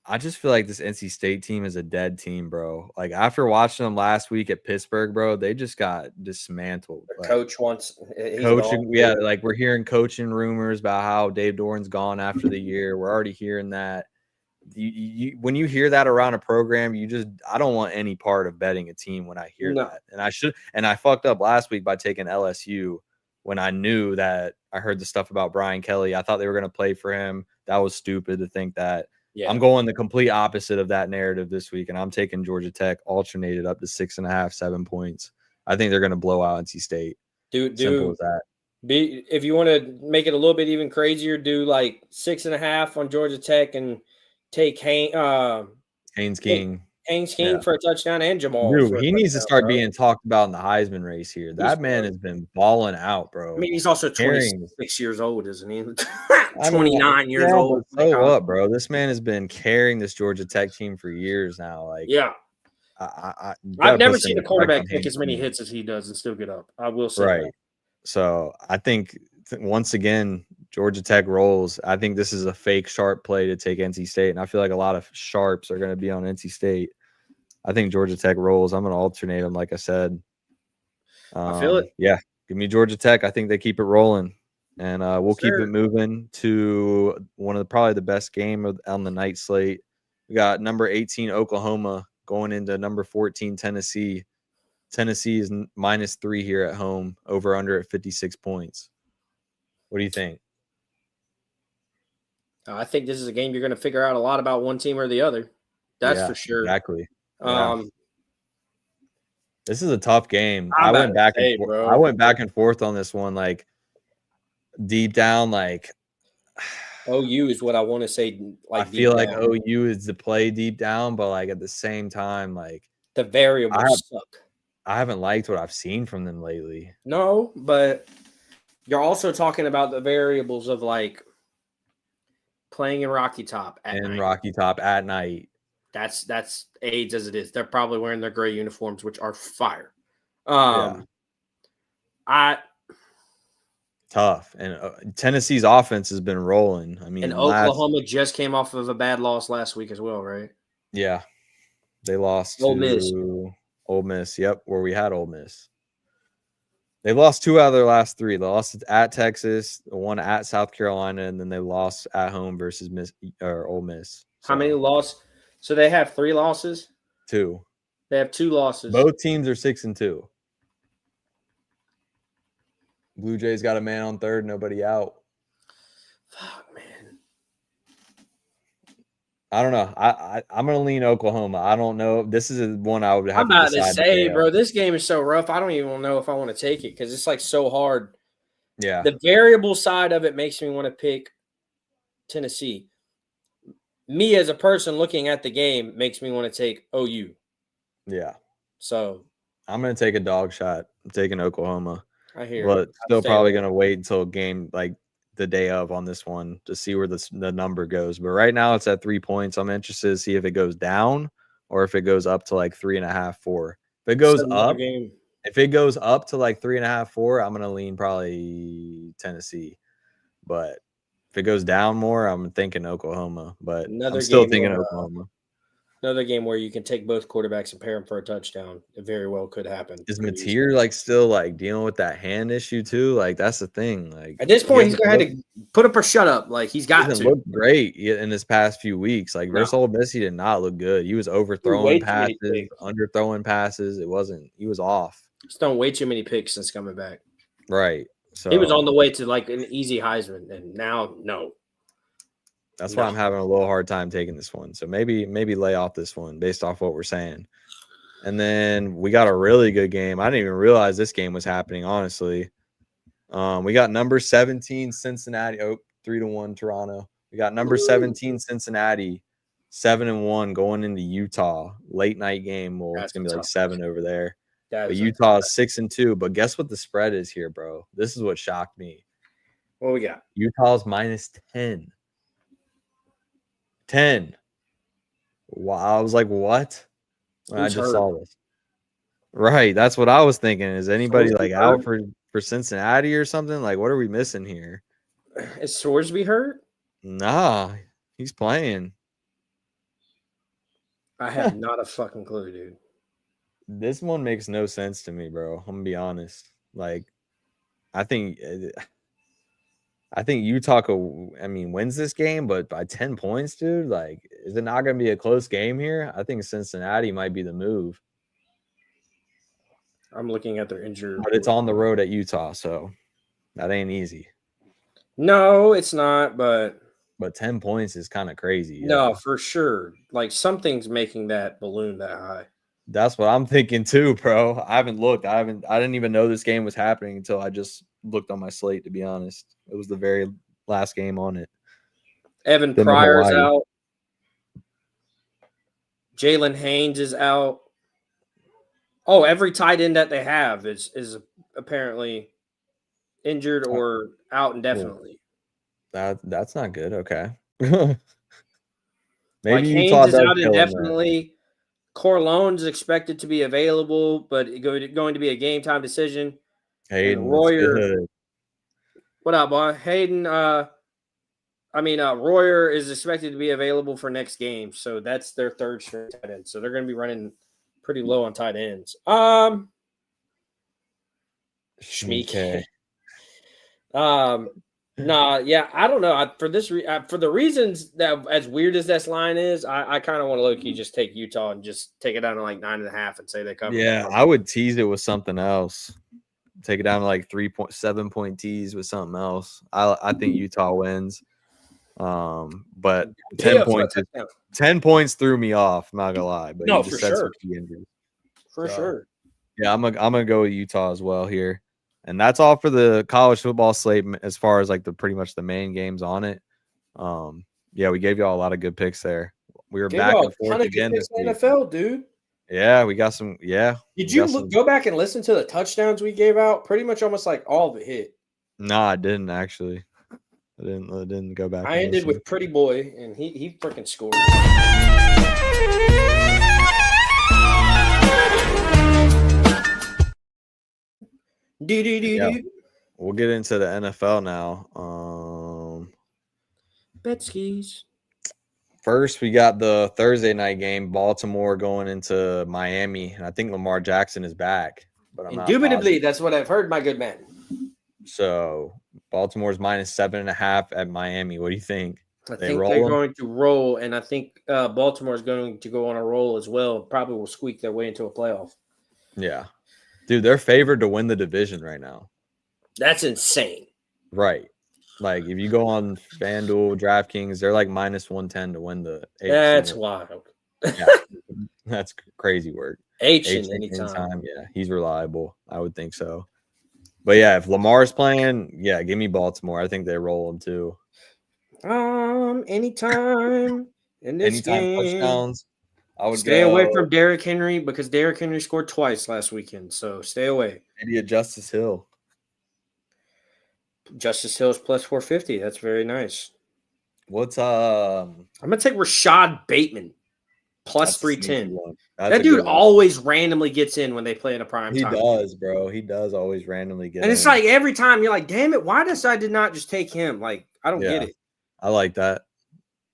I just feel like this NC State team is a dead team, bro. Like, after watching them last week at Pittsburgh, bro, they just got dismantled. The coach wants coaching. Yeah, like, we're hearing coaching rumors about how Dave Doran's gone after the year. We're already hearing that. When you hear that around a program, I don't want any part of betting a team when I hear that. And I fucked up last week by taking LSU when I knew that I heard the stuff about Brian Kelly. I thought they were going to play for him. That was stupid to think that. Yeah. I'm going the complete opposite of that narrative this week, and I'm taking Georgia Tech alternated up to 6.5, 7 points. I think they're going to blow out NC State. Simple as that. If you want to make it a little bit even crazier, do like 6.5 on Georgia Tech and take Haynes King for a touchdown and Jamal. Dude, he needs to start being talked about in the Heisman race here. That man has been balling out, bro. I mean, he's also 26 years old, isn't he? 29 years old. So what, bro? This man has been carrying this Georgia Tech team for years now. Like, yeah. I've never seen a quarterback take as many hits as he does and still get up. I will say that. So I think once again, Georgia Tech rolls. I think this is a fake sharp play to take NC State, and I feel like a lot of sharps are going to be on NC State. I think Georgia Tech rolls. I'm going to alternate them, like I said. I feel it. Yeah, give me Georgia Tech. I think they keep it rolling, and we'll keep it moving to one of probably the best game on the night slate. We got number 18 Oklahoma going into number 14 Tennessee. Tennessee is -3 here at home, over under at 56 points. What do you think? I think this is a game you're going to figure out a lot about one team or the other. That's for sure. Exactly. Yeah. Um, This is a tough game. I'm I about went to back say, and forth. bro. I went back and forth on this one. Like deep down, like OU is what I want to say. Like I feel deep like down. OU is the play deep down, but like at the same time, like The variables suck. I haven't liked what I've seen from them lately. No, but you're also talking about the variables of like playing in Rocky Top at night. Rocky Top at night. That's AIDS as it is. They're probably wearing their gray uniforms, which are fire. Tough. And Tennessee's offense has been rolling. I mean, and Oklahoma just came off of a bad loss last week as well, right? Yeah. They lost Ole Miss. to Ole Miss. Yep, where we had Ole Miss. They lost 2 out of their last 3. They lost at Texas, one at South Carolina, and then they lost at home versus Ole Miss. How many losses? So they have 3 losses? 2. They have 2 losses. Both teams are 6-2. Blue Jays got a man on third, nobody out. Fuck, man. I don't know. I'm gonna lean Oklahoma. I don't know. This is one I would have. I'm about to say, bro, this game is so rough. I don't even know if I want to take it because it's like so hard. Yeah. The variable side of it makes me want to pick Tennessee. Me as a person looking at the game makes me want to take OU. Yeah. So I'm gonna take a dog shot. I'm taking Oklahoma. I hear, but still probably gonna wait until game like the day of on this one to see where the number goes. But right now it's at 3 points. I'm interested to see if it goes down or if it goes up to like 3.5, 4. If it goes up, if it goes up to like 3.5, 4, I'm gonna lean probably Tennessee. But if it goes down more, I'm thinking Oklahoma. But I'm still thinking Oklahoma. Another game where you can take both quarterbacks and pair them for a touchdown. It very well could happen. Is Mateer like still like dealing with that hand issue too? Like that's the thing. Like at this point, he's gonna have to put up or shut up. Like he's got to look great in his past few weeks. Like versus Ole Miss, he did not look good. He was overthrowing passes, underthrowing passes. It wasn't. He was off. He's thrown way too many picks since coming back. Right. So he was on the way to like an easy Heisman, and now no. That's why I'm having a little hard time taking this one. So maybe lay off this one based off what we're saying. And then we got a really good game. I didn't even realize this game was happening, honestly. We got number 17 Cincinnati. 3-1 Toronto. We got number 17 Cincinnati, 7-1 going into Utah. Late night game. Well, it's gonna be like 7 over there. But Utah is 6-2. But guess what the spread is here, bro? This is what shocked me. What we got? Utah's -10. 10. Wow, I was like, what? When I just saw this. Right, that's what I was thinking. Is anybody like out for Cincinnati or something? Like, what are we missing here? Is Sorsby hurt? Nah, he's playing. I have not a fucking clue, dude. This one makes no sense to me, bro. I'm gonna be honest. Like, I think Utah wins this game, but by 10 points, dude. Like, is it not going to be a close game here? I think Cincinnati might be the move. I'm looking at their injury. But it's on the road at Utah, so that ain't easy. No, it's not, but 10 points is kind of crazy. No, for sure. Like, something's making that balloon that high. That's what I'm thinking too, bro. I haven't looked. I didn't even know this game was happening until I just looked on my slate, to be honest. It was the very last game on it. Evan Pryor's out. Jalen Haynes is out. Oh, every tight end that they have is apparently injured or out indefinitely. That's not good. Okay. Maybe like Haynes is out indefinitely. Corleone is expected to be available, but going to be a game time decision. Hayden Royer. What up, boy? Hayden. Royer is expected to be available for next game, so that's their third string tight end. So they're going to be running pretty low on tight ends. Schmeek. Nah, yeah, I don't know. For the reasons that as weird as this line is, I kind of want to look. You just take Utah and just take it down to like 9.5 and say they cover. Yeah, I would tease it with something else. Take it down to like 3.7 point tease with something else. I think Utah wins. But 10 points, 10 points threw me off. I'm not gonna lie, but No, you just for said sure. some key injuries. For sure. Yeah, I'm gonna go with Utah as well here, and that's all for the college football slate as far as like the pretty much the main games on it. Yeah, we gave y'all a lot of good picks there. We were back and forth again this week. NFL, dude. Yeah, we got some. Yeah, Did you go back and listen to the touchdowns we gave out? Pretty much almost like all of it hit. No, I didn't actually. I didn't go back. I ended with Pretty Boy, and he freaking scored. Yeah. We'll get into the NFL now. Betskis. First, we got the Thursday night game, Baltimore going into Miami, and I think Lamar Jackson is back. But Indubitably, that's what I've heard, my good man. So Baltimore's -7.5 at Miami. What do you think? I think they're going to roll, and I think Baltimore is going to go on a roll as well. Probably will squeak their way into a playoff. Yeah. Dude, they're favored to win the division right now. That's insane. Right. Like, if you go on FanDuel, DraftKings, they're like -110 to win the AFC. That's wild. Yeah, that's crazy work. Anytime. Yeah, he's reliable. I would think so. But, yeah, if Lamar's playing, yeah, give me Baltimore. I think they roll him too. Anytime in this game. Touchdowns. I would stay away from Derrick Henry because Derrick Henry scored twice last weekend. So stay away. Maybe a Justice Hill. Justice Hill's +450. That's very nice. What's I'm gonna take Rashad Bateman +310. That dude always randomly gets in when they play in a prime time. He does, bro. He does always randomly get in. And it's like every time you're like, damn it, why did not just take him? Like, I don't get it. I like that.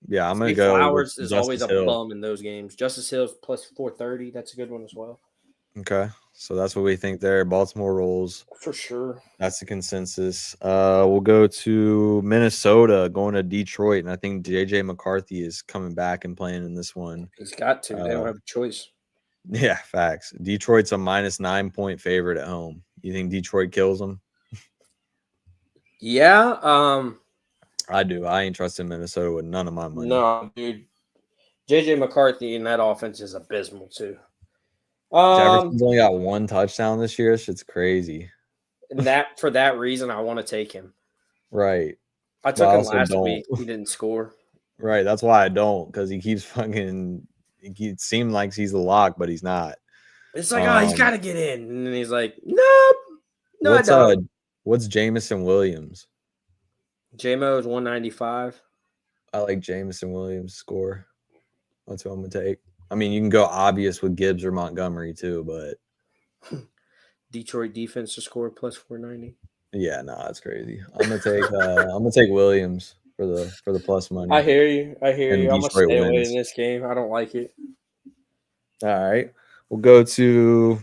Yeah, I'm gonna go. Flowers is always a bum in those games. Justice Hill's +430. That's a good one as well. Okay, so that's what we think there. Baltimore rolls for sure. That's the consensus. We'll go to Minnesota, going to Detroit, and I think JJ McCarthy is coming back and playing in this one. He's got to. They don't have a choice. Yeah, facts. Detroit's a -9-point favorite at home. You think Detroit kills them? Yeah. I do. I ain't trusting Minnesota with none of my money. No, dude. JJ McCarthy in that offense is abysmal too. Jefferson's only got 1 touchdown this year. Shit's crazy. And for that reason, I want to take him. Right. I took him last week. He didn't score. Right. That's why I don't, because he keeps fucking. It seems like he's the lock, but he's not. It's like, he's got to get in, and then he's like, nope. No, I don't. What's Jamison Williams? J-Mo is 195. I like Jamison Williams' score. That's what I'm gonna take. I mean, you can go obvious with Gibbs or Montgomery too, but Detroit defense to score +490. Yeah, no, that's crazy. I'm gonna take Williams for the plus money. I hear you. I'm gonna stay away in this game. I don't like it. All right, we'll go to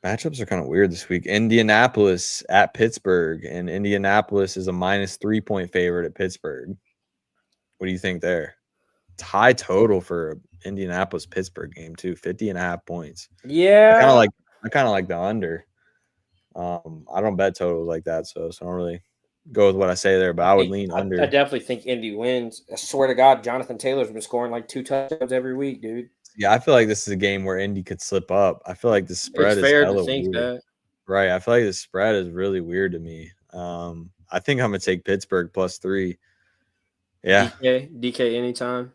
matchups are kind of weird this week. Indianapolis at Pittsburgh, and Indianapolis is a -3-point favorite at Pittsburgh. What do you think there? It's high total for Indianapolis Pittsburgh game too, 50.5 points. Yeah, I kind of like the under. I don't bet totals like that, so I don't really go with what I say there. But I would lean under. I definitely think Indy wins. I swear to God, Jonathan Taylor's been scoring like 2 touchdowns every week, dude. Yeah, I feel like this is a game where Indy could slip up. I feel like the spread is fair to think weird. That. Right. I feel like the spread is really weird to me. I think I'm gonna take Pittsburgh +3. Yeah. DK anytime.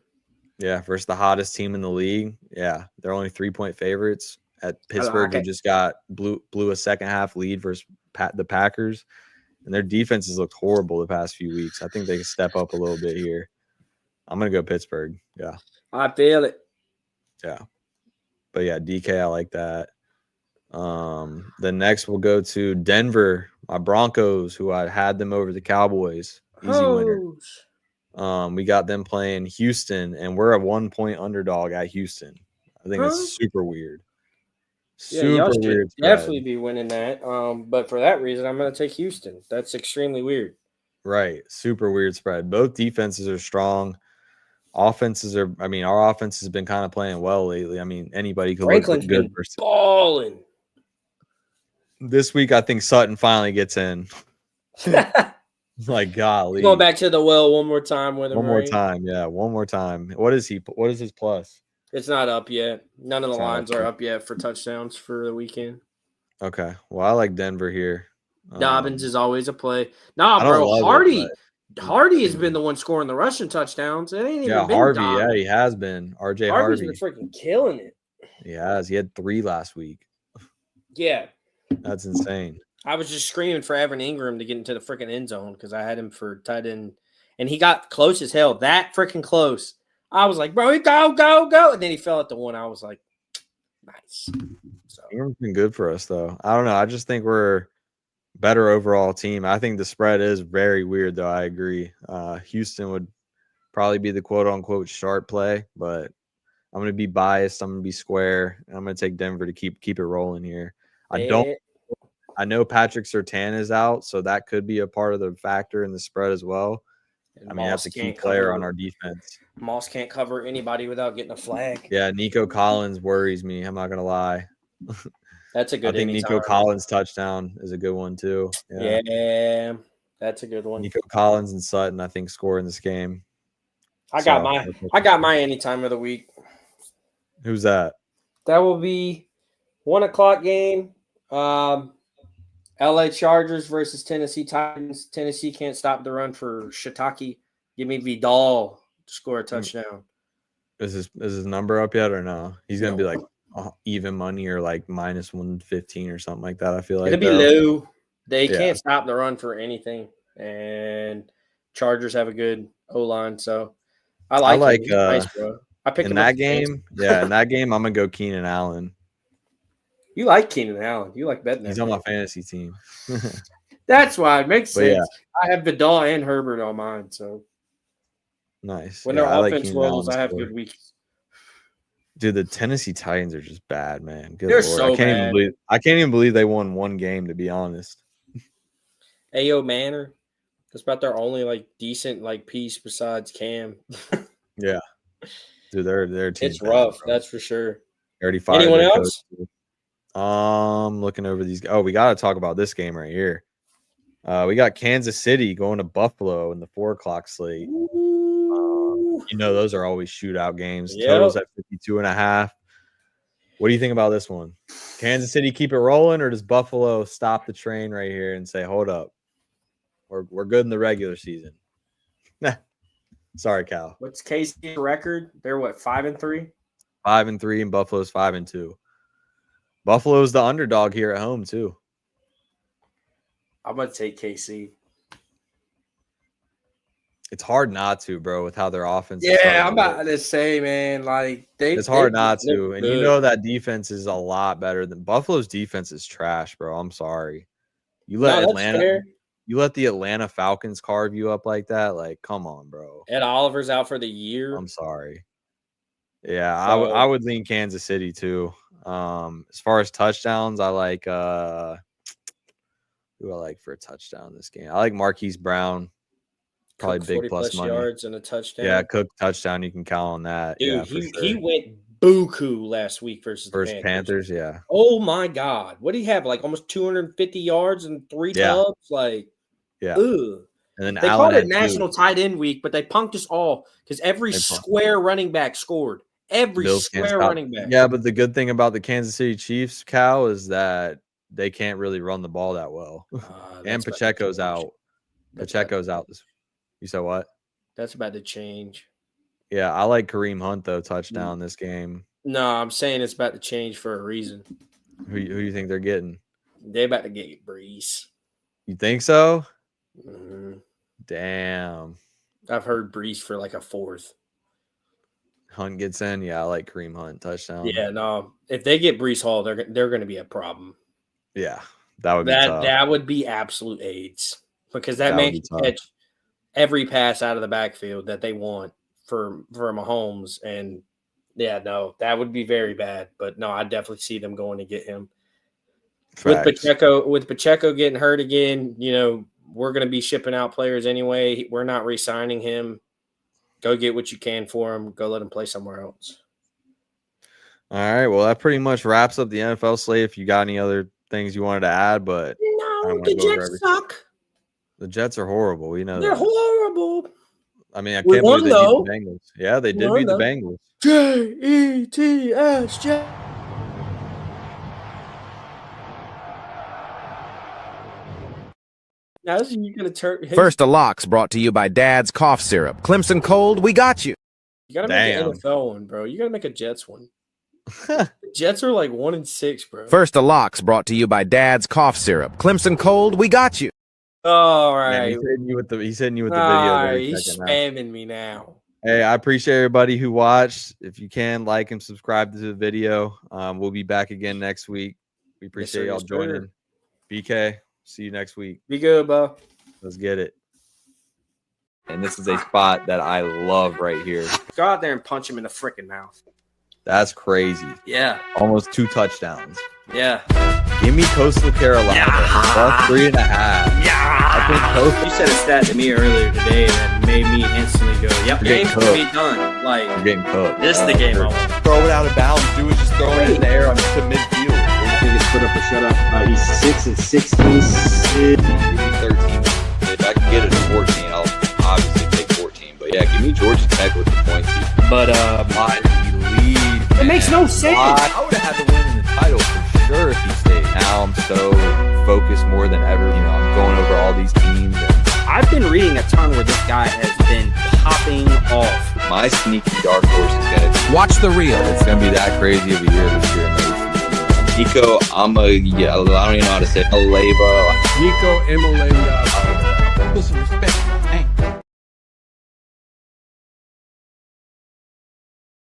Yeah, versus the hottest team in the league. Yeah, they're only 3-point favorites at Pittsburgh. Who just got blew a second half lead versus the Packers, and their defense has looked horrible the past few weeks. I think they can step up a little bit here. I'm gonna go Pittsburgh. Yeah, I feel it. Yeah, but yeah, DK, I like that. The next we'll go to Denver, my Broncos, who I had them over the Cowboys. Easy winner. We got them playing Houston, and we're a 1-point underdog at Houston. I think that's super weird. Yeah, y'all Super should weird definitely spread. be winning that. But for that reason, I'm going to take Houston. That's extremely weird. Right. Super weird spread. Both defenses are strong. Offenses are, I mean, our offense has been kind of playing well lately. I mean, anybody could look Franklin's good been versus balling. this week. I think Sutton finally gets in. Like, golly. Going back to the well one more time with him, One more right? time. Yeah. One more time. What is his plus? It's not up yet. None of the It's not lines up are yet. up yet for touchdowns for the weekend. Okay. Well, I like Denver here. Dobbins is always a play. Nah, I don't bro. love it, Hardy has been the one scoring the rushing touchdowns. It ain't yeah, even been Harvey. Yeah, Dobbins. he has been. RJ Harvey's Harvey. been freaking killing it. He has. He had 3 last week. Yeah. That's insane. I was just screaming for Evan Ingram to get into the freaking end zone because I had him for tight end, and he got close as hell. That freaking close. I was like, bro, go, go, go. And then he fell at the one. I was like, nice. So Ingram's been good for us, though. I don't know. I just think we're better overall team. I think the spread is very weird, though. I agree. Houston would probably be the quote-unquote sharp play, but I'm going to be biased. I'm going to be square. I'm going to take Denver to keep it rolling here. I know Patrick Surtain is out, so that could be a part of the factor in the spread as well. I mean, that's a key player on our defense. Moss can't cover anybody without getting a flag. Yeah, Nico Collins worries me. I'm not going to lie. That's a good I think Nico Collins touchdown is a good one too. Yeah, that's a good one. Nico Collins and Sutton, I think, score in this game. I got my anytime of the week. Who's that? That will be 1:00 game. LA Chargers versus Tennessee Titans. Tennessee can't stop the run for Shiitake. Give me Vidal to score a touchdown. Is his number up yet or no? He's gonna be like even money or like minus 115 or something like that. I feel like it'll be low. They can't stop the run for anything, and Chargers have a good O-line, so I like him. Nice, bro. I picked in him that game. Yeah, in that game, I'm gonna go Keenan Allen. You like Keenan Allen. You like betting. He's on my fantasy team. That's why it makes sense. Yeah. I have Vidal and Herbert on mine, so nice. When their offense rolls, I have good weeks. Dude, the Tennessee Titans are just bad, man. Good They're Lord. so bad. I can't even believe they won one game, to be honest. Ayo Manor. That's about their only like decent like piece besides Cam. Yeah. Dude, their team. It's rough, that's for sure. Already fired. Anyone else? Looking over these. Oh, we got to talk about this game right here. We got Kansas City going to Buffalo in the 4:00 slate. You know, those are always shootout games. Yep. Totals at 52.5. What do you think about this one? Kansas City keep it rolling, or does Buffalo stop the train right here and say, hold up, we're good in the regular season? Sorry, Cal. What's KC's record? They're what, 5-3? 5-3, and Buffalo's 5-2. Buffalo's the underdog here at home too. I'm gonna take KC. It's hard not to, bro, with how their offense. Yeah, I'm about to say, man, like it's hard not to, and you know that defense is a lot better than Buffalo's defense is trash, bro. I'm sorry. You let the Atlanta Falcons carve you up like that. Like, come on, bro. Ed Oliver's out for the year. I'm sorry. Yeah, I would lean Kansas City too. As far as touchdowns, I like who I like for a touchdown this game. I like Marquise Brown. Probably Cook, big plus money. Yards and a touchdown. Yeah, Cook touchdown. You can count on that. Dude, yeah, he went buku last week versus the Panthers. Yeah. Oh my God, what do you have? Like almost 250 yards and 3 tubs. Like, yeah. Ugh. And then they called it National Tight End Week, but they punked us all because every square running back scored. Every square running back. Yeah, but the good thing about the Kansas City Chiefs, Cal, is that they can't really run the ball that well. And Pacheco's out. Pacheco's out. You said what? That's about to change. Yeah, I like Kareem Hunt, though, touchdown this game. No, I'm saying it's about to change for a reason. Who do you think they're getting? They're about to get Breeze. You think so? Mm-hmm. Damn. I've heard Breeze for like a 4th. Hunt gets in. Yeah, I like Kareem Hunt touchdown. Yeah, no. If they get Breece Hall, they're going to be a problem. Yeah, that would be tough. That would be absolute AIDS because that man can catch every pass out of the backfield that they want for Mahomes, and Yeah, no, that would be very bad. But no, I definitely see them going to get him. Facts. With Pacheco getting hurt again, we're going to be shipping out players anyway. We're not re-signing him. Go get what you can for him. Go let him play somewhere else. All right. Well, that pretty much wraps up the NFL slate. If you got any other things you wanted to add, but no, the Jets suck. The Jets are horrible. We know they're horrible. I mean, I can't believe they beat the Bengals. Yeah, they did beat the Bengals. Jets. Now you're gonna turn. First to Locks brought to you by Dad's Cough Syrup. Clemson Cold, we got you. You gotta make an NFL one, bro. You gotta make a Jets one. The Jets are like 1-6, bro. First to Locks brought to you by Dad's Cough Syrup. Clemson Cold, we got you. All right. Man, he's hitting you with the video. Right, he's spamming me now. Hey, I appreciate everybody who watched. If you can, like and subscribe to the video. We'll be back again next week. We appreciate y'all joining. BK, see you next week. Be good, bro. Let's get it. And this is a spot that I love right here. Go out there and punch him in the freaking mouth. That's crazy. Yeah. Almost 2 touchdowns. Yeah. Give me Coastal Carolina. Yeah. +3.5. Yeah. I think Coastal. You said a stat to me earlier today that made me instantly go, yep, You're game can be done. Like, you're getting cooked. This is the game I want. Throw it out of bounds. Do it. Just throw it in the air to midfield. I think it's put up or shut up. He's 6 and 16. Give me 13. If I can get it to 14, I'll obviously take 14. But yeah, give me Georgia Tech with the points. But my lead. It makes no sense. I would have had to win the title for sure if he stayed. Now I'm so focused more than ever. I'm going over all these teams. I've been reading a ton where this guy has been popping off. My sneaky dark horse is going to Watch the reel. It's going to be that crazy of a year this year. Nico, I don't even know how to say it. Aleva. Nico Imaleva.